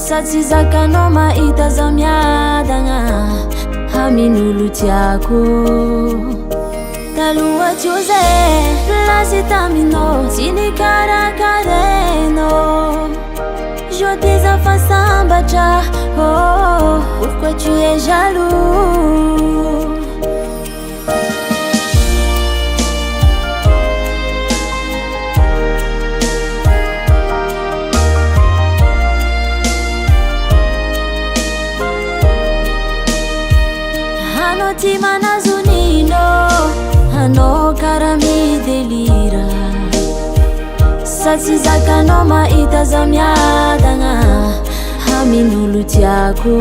Sady zakanao mahita zaho miadagna amin'olo tiako taloha teo zay plasy taminao tsy nikarakarenao. Je dis enfin sambatra, oh, pourquoi tu es jaloux? Hanao ty manazo nino, hanao karaha midelira. Sady zakanao mahita zaho miadagna amin'olo tiako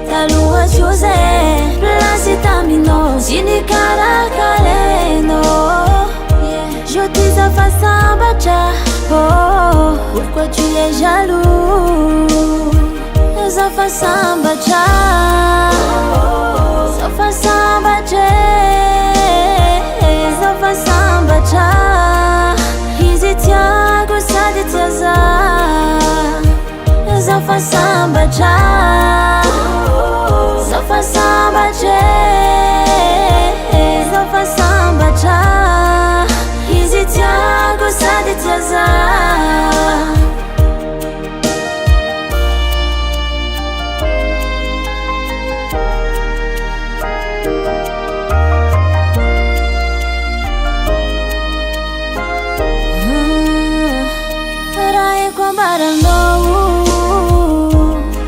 taloha teo zay plasy taminao tsy nikarakarenao. Je dis enfin sambatra, oh, pourquoi tu es jaloux? Zafa sambatra, zafa sambatra, zafa sambatra. Izy tiago sady tia zaho. Zafa sambatra, zafa sambatra, zafa sambatra. Izy tiago sady tia zaho.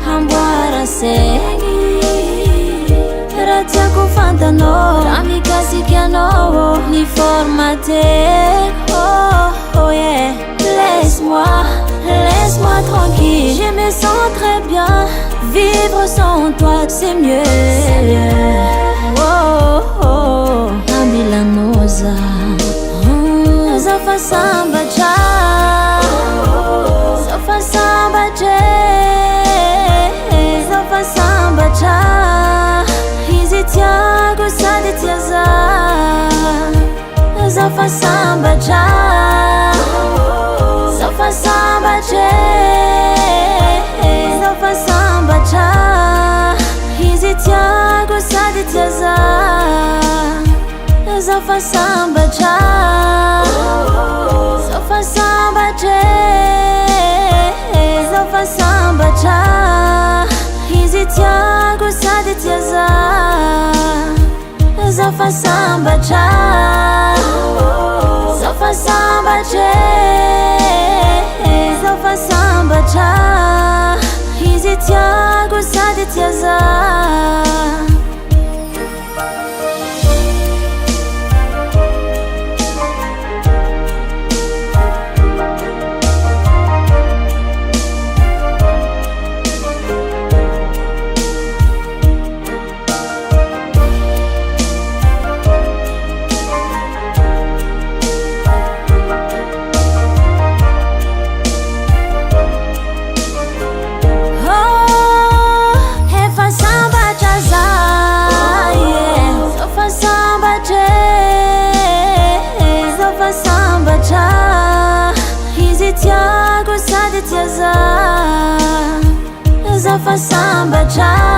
Hamboara segny raha tiako fantanao, raha mikasiky anao ny formateko. Oh yeah, laisse-moi tranquille, je me sens très bien. Vivre sans toi c'est mieux. Oh oh, ambilanoza zafa sambatra, zafa sambatra, zafa sambatra. Izy tiago sady tia zaho. Zafa sambatra, zafa sambatra, zafa sambatra. Izy tiago sady tia zaho. Zafa sambatra, zafa sambatra, zafa sambatra. Izy tiago sady tia zaho. Zafa sambatra, zafa sambatra, zafa sambatra. Izy tiago sady tia zaho. Izy tiago sady tia zaho. Zafa sambatra.